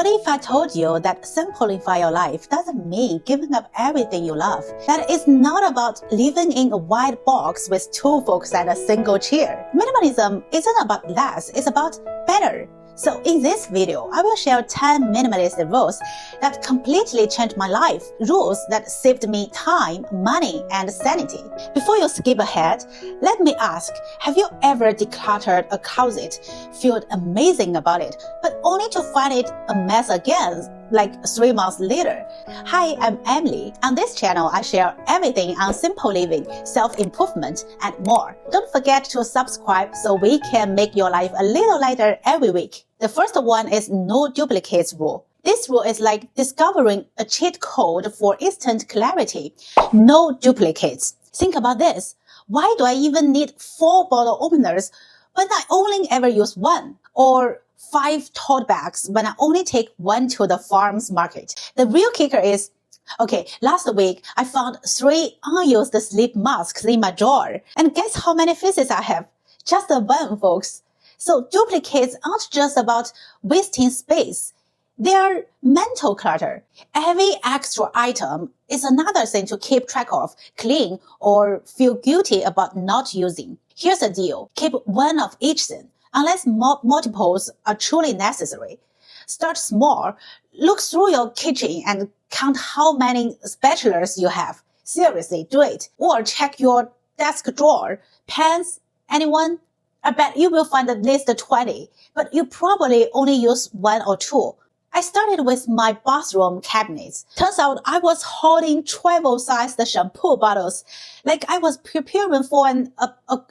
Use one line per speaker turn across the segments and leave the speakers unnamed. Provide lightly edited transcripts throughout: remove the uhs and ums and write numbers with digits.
What if I told you that simplify your life doesn't mean giving up everything you love? That it's not about living in a white box with two folks and a single chair. Minimalism isn't about less, it's about better. So in this video, I will share 10 minimalist rules that completely changed my life. Rules that saved me time, money, and sanity. Before you skip ahead, let me ask, have you ever decluttered a closet, felt amazing about it, but only to find it a mess again, like 3 months later? Hi, I'm Emily. On this channel, I share everything on simple living, self-improvement, and more. Don't forget to subscribe so we can make your life a little lighter every week. The first one is no duplicates rule. This rule is like discovering a cheat code for instant clarity. No duplicates. Think about this. Why do I even need 4 bottle openers when I only ever use 1? Or 5 tote bags when I only take 1 to the farm's market? The real kicker is, okay, last week I found 3 unused sleep masks in my drawer. And guess how many pieces I have? Just 1, folks. So duplicates aren't just about wasting space. They are mental clutter. Every extra item is another thing to keep track of, clean, or feel guilty about not using. Here's the deal. Keep 1 of each thing, unless multiples are truly necessary. Start small. Look through your kitchen and count how many spatulas you have. Seriously, do it. Or check your desk drawer. Pens? Anyone? I bet you will find at least 20, but you probably only use 1 or 2. I started with my bathroom cabinets. Turns out I was holding travel-sized shampoo bottles like I was preparing for an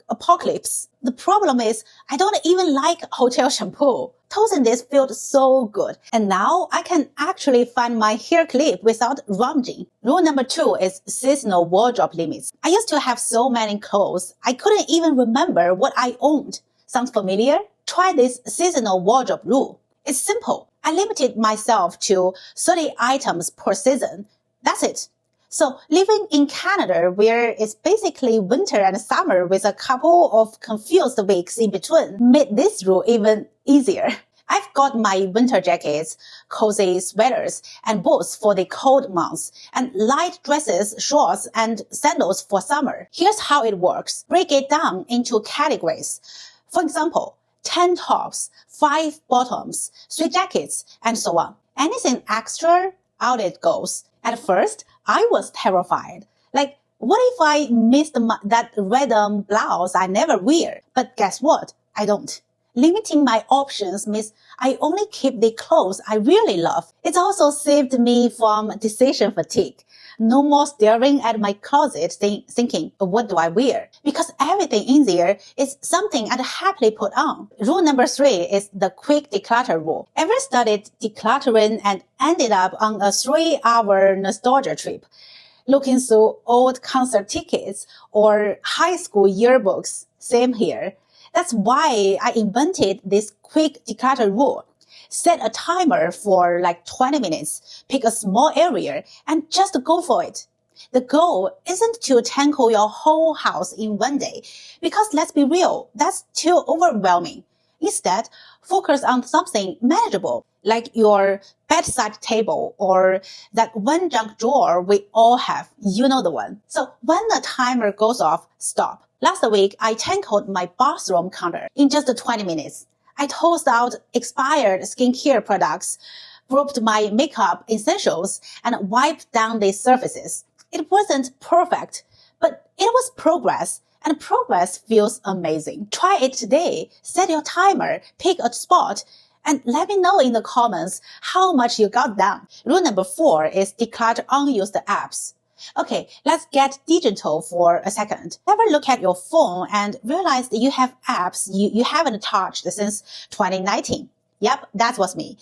apocalypse. The problem is I don't even like hotel shampoo. Tossing this felt so good. And now I can actually find my hair clip without rummaging. Rule number 2 is seasonal wardrobe limits. I used to have so many clothes, I couldn't even remember what I owned. Sounds familiar? Try this seasonal wardrobe rule. It's simple. I limited myself to 30 items per season. That's it. So living in Canada, where it's basically winter and summer with a couple of confused weeks in between, made this rule even easier. I've got my winter jackets, cozy sweaters, and boots for the cold months, and light dresses, shorts, and sandals for summer. Here's how it works. Break it down into categories. For example, 10 tops, 5 bottoms, 3 jackets, and so on. Anything extra, out it goes. At first, I was terrified. Like, what if I missed that random blouse I never wear? But guess what? I don't. Limiting my options means I only keep the clothes I really love. It's also saved me from decision fatigue. No more staring at my closet thinking, what do I wear? Because everything in there is something I'd happily put on. Rule number 3 is the quick declutter rule. Ever started decluttering and ended up on a 3-hour nostalgia trip, looking through old concert tickets or high school yearbooks? Same here. That's why I invented this quick declutter rule. Set a timer for like 20 minutes, pick a small area, and just go for it. The goal isn't to tackle your whole house in one day, because let's be real, that's too overwhelming. Instead, focus on something manageable, like your bedside table or that one junk drawer we all have. You know the one. So when the timer goes off, stop. Last week, I tackled my bathroom counter in just 20 minutes. I tossed out expired skincare products, grouped my makeup essentials, and wiped down the surfaces. It wasn't perfect, but it was progress, and progress feels amazing. Try it today. Set your timer, pick a spot, and let me know in the comments how much you got done. Rule number 4 is declutter unused apps. Okay, let's get digital for a second. Ever look at your phone and realize that you have apps you haven't touched since 2019? Yep, that was me.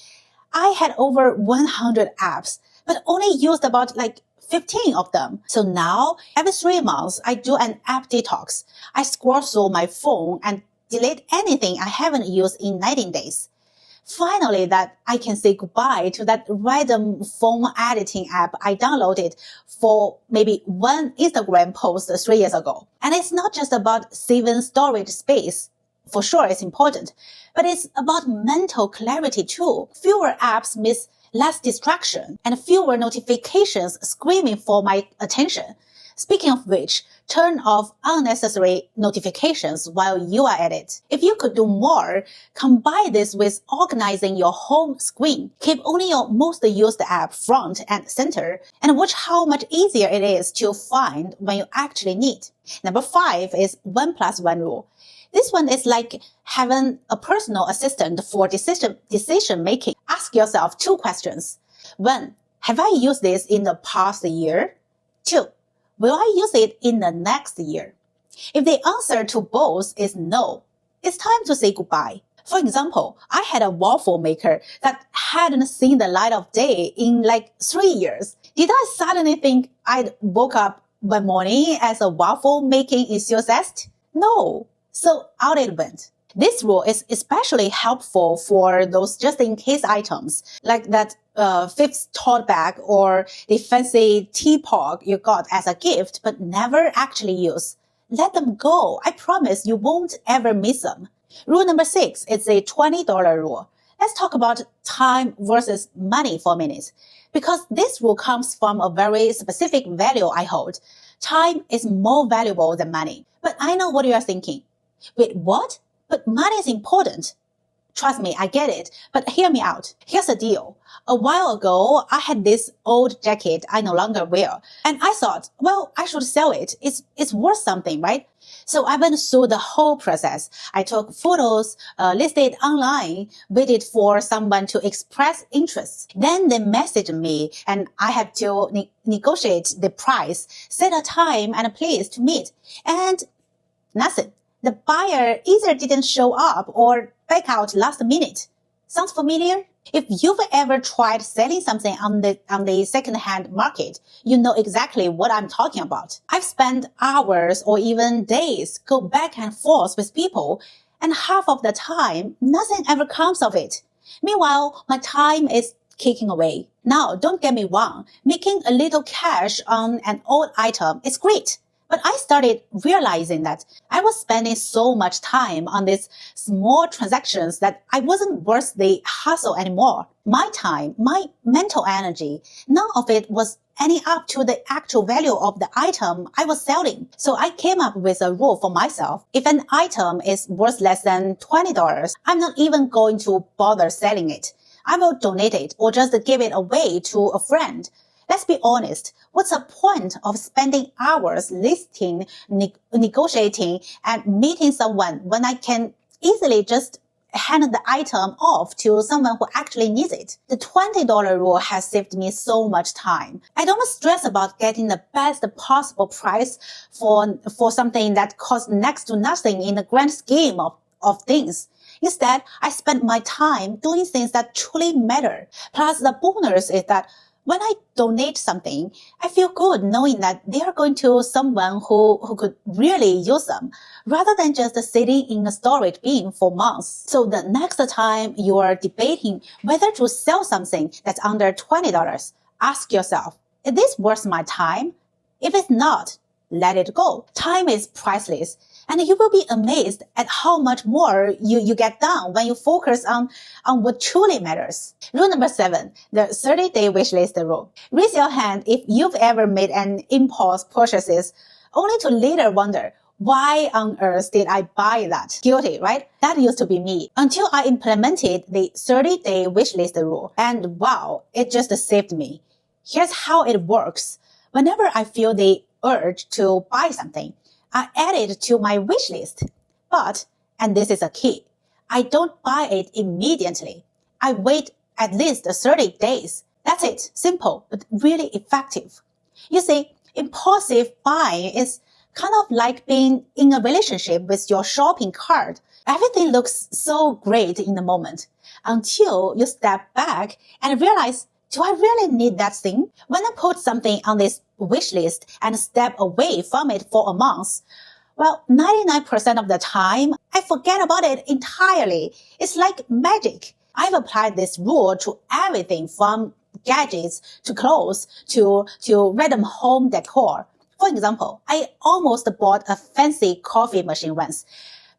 I had over 100 apps, but only used about 15 of them. So now, every 3 months, I do an app detox. I scroll through my phone and delete anything I haven't used in 19 days. Finally, that I can say goodbye to that random phone editing app I downloaded for maybe 1 Instagram post 3 years ago. And it's not just about saving storage space. for sure it's important, but it's about mental clarity too. Fewer apps means less distraction and fewer notifications screaming for my attention. Speaking of which, turn off unnecessary notifications while you are at it. If you could do more, combine this with organizing your home screen. Keep only your most used app front and center, and watch how much easier it is to find when you actually need. Number 5 is 1+1 rule. This one is like having a personal assistant for decision making. Ask yourself 2 questions. 1. Have I used this in the past year? 2. Will I use it in the next year? If the answer to both is no, it's time to say goodbye. For example, I had a waffle maker that hadn't seen the light of day in like 3 years. Did I suddenly think I'd woke up one morning as a waffle making enthusiast? No. So out it went. This rule is especially helpful for those just-in-case items, like that fifth tote bag or the fancy teapot you got as a gift but never actually use. Let them go. I promise you won't ever miss them. Rule number 6 is a $20 rule. Let's talk about time versus money for a minute, because this rule comes from a very specific value I hold. Time is more valuable than money. But I know what you are thinking. Wait, what? But money is important. Trust me, I get it, but hear me out. Here's the deal. A while ago, I had this old jacket I no longer wear, and I thought, well, I should sell it. It's worth something, right? So I went through the whole process. I took photos, listed online, waited for someone to express interest. Then they messaged me, and I had to negotiate the price, set a time and a place to meet, and nothing. The buyer either didn't show up or back out last minute. Sounds familiar? If you've ever tried selling something on the second-hand market, you know exactly what I'm talking about. I've spent hours or even days go back and forth with people, and half of the time, nothing ever comes of it. Meanwhile, my time is kicking away. Now, don't get me wrong, making a little cash on an old item is great. But I started realizing that I was spending so much time on these small transactions that I wasn't worth the hassle anymore. My time, my mental energy, none of it was adding up to the actual value of the item I was selling. So I came up with a rule for myself. If an item is worth less than $20, I'm not even going to bother selling it. I will donate it or just give it away to a friend. Let's be honest. What's the point of spending hours listing, negotiating, and meeting someone when I can easily just hand the item off to someone who actually needs it? The $20 rule has saved me so much time. I don't stress about getting the best possible price for something that costs next to nothing in the grand scheme of things. Instead, I spend my time doing things that truly matter. Plus, the bonus is that when I donate something, I feel good knowing that they are going to someone who could really use them, rather than just sitting in a storage bin for months. So the next time you are debating whether to sell something that's under $20, ask yourself, is this worth my time? If it's not, let it go. Time is priceless. And you will be amazed at how much more you get done when you focus on what truly matters. Rule number 7, the 30-day wishlist rule. Raise your hand if you've ever made an impulse purchases only to later wonder, why on earth did I buy that? Guilty, right? That used to be me until I implemented the 30-day wishlist rule. And wow, it just saved me. Here's how it works. Whenever I feel the urge to buy something, I add it to my wish list. But, and this is a key, I don't buy it immediately. I wait at least 30 days. That's it. Simple, but really effective. You see, impulsive buying is kind of like being in a relationship with your shopping cart. Everything looks so great in the moment until you step back and realize, do I really need that thing? When I put something on this wish list and step away from it for a month, well, 99% of the time, I forget about it entirely. It's like magic. I've applied this rule to everything from gadgets to clothes to random home decor. For example, I almost bought a fancy coffee machine once,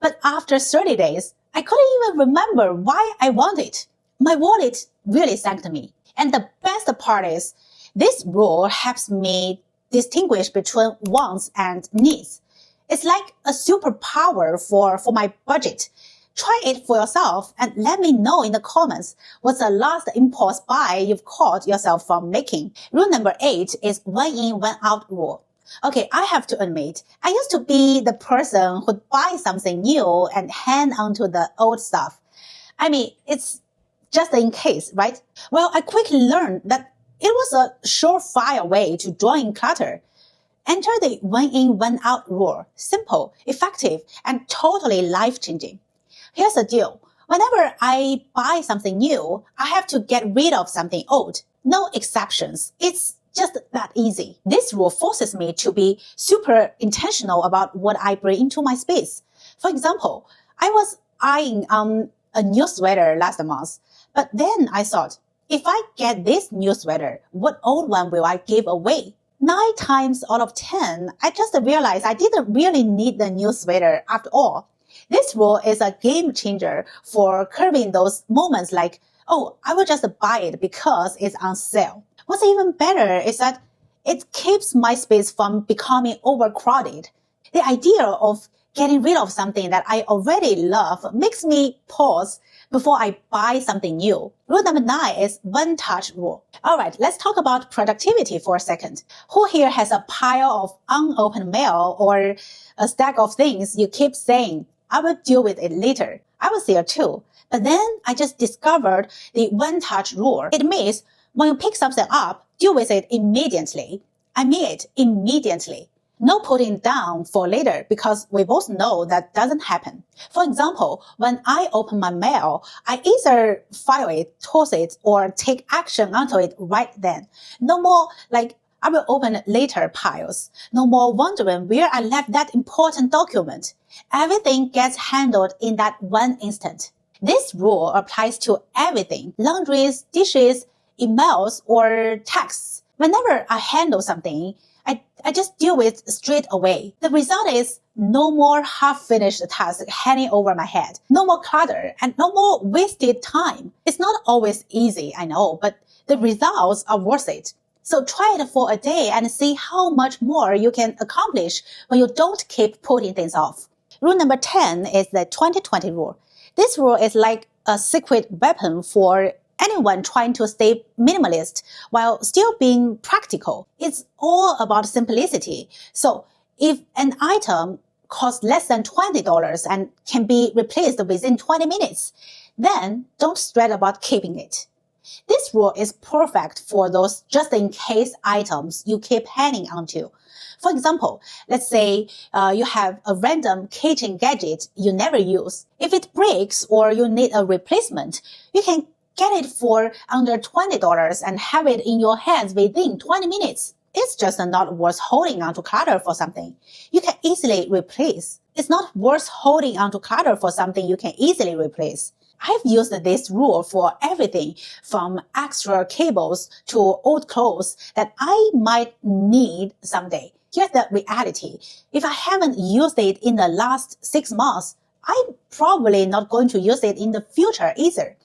But after 30 days, I couldn't even remember why I want it. My wallet really thanked me. And the best part is, this rule helps me distinguish between wants and needs. It's like a superpower for my budget. Try it for yourself and let me know in the comments what's the last impulse buy you've caught yourself from making. Rule number 8 is one in, one out rule. Okay, I have to admit, I used to be the person who'd buy something new and hang onto the old stuff. I mean, it's just in case, right? Well, I quickly learned that it was a surefire way to join clutter. Enter the one in, one out rule. Simple, effective, and totally life-changing. Here's the deal. Whenever I buy something new, I have to get rid of something old. No exceptions. It's just that easy. This rule forces me to be super intentional about what I bring into my space. For example, I was eyeing a new sweater last month, but then I thought, if I get this new sweater, what old one will I give away? 9 times out of 10, I just realized I didn't really need the new sweater after all. This rule is a game changer for curbing those moments like, oh, I will just buy it because it's on sale. What's even better is that it keeps my space from becoming overcrowded. The idea of getting rid of something that I already love makes me pause before I buy something new. Rule number 9 is one-touch rule. Alright, let's talk about productivity for a second. Who here has a pile of unopened mail or a stack of things you keep saying, I will deal with it later? I was there too. But then I just discovered the one-touch rule. It means when you pick something up, deal with it immediately. I mean it immediately. No putting down for later because we both know that doesn't happen. For example, when I open my mail, I either file it, toss it, or take action onto it right then. No more like I will open it later piles. No more wondering where I left that important document. Everything gets handled in that one instant. This rule applies to everything: laundries, dishes, emails, or texts. Whenever I handle something, I just deal with it straight away. The result is no more half-finished tasks hanging over my head, no more clutter, and no more wasted time. It's not always easy, I know, but the results are worth it. So try it for a day and see how much more you can accomplish when you don't keep putting things off. Rule number 10 is the 20-20 rule. This rule is like a secret weapon for anyone trying to stay minimalist while still being practical. It's all about simplicity. So if an item costs less than $20 and can be replaced within 20 minutes, then don't stress about keeping it. This rule is perfect for those just-in-case items you keep hanging onto. For example, let's say you have a random kitchen gadget you never use. If it breaks or you need a replacement, you can get it for under $20 and have it in your hands within 20 minutes. It's just not worth holding onto clutter for something you can easily replace. It's not worth holding onto clutter for something you can easily replace. I've used this rule for everything from extra cables to old clothes that I might need someday. Here's the reality. If I haven't used it in the last 6 months, I'm probably not going to use it in the future either.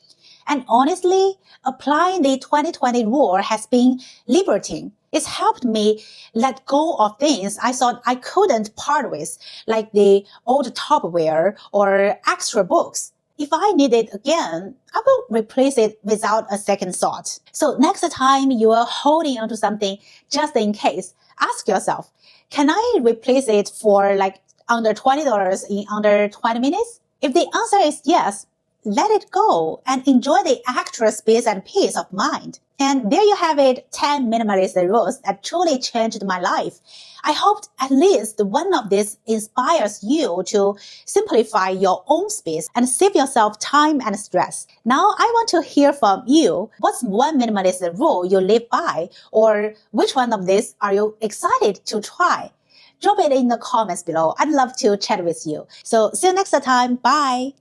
And honestly, applying the 20-20 rule has been liberating. It's helped me let go of things I thought I couldn't part with, like the old topware or extra books. If I need it again, I will replace it without a second thought. So next time you are holding onto something just in case, ask yourself, can I replace it for like under $20 in under 20 minutes? If the answer is yes, let it go and enjoy the extra space and peace of mind. And there you have it, 10 minimalist rules that truly changed my life. I hope at least one of these inspires you to simplify your own space and save yourself time and stress. Now I want to hear from you. What's one minimalist rule you live by? Or which one of these are you excited to try? Drop it in the comments below. I'd love to chat with you. So see you next time. Bye.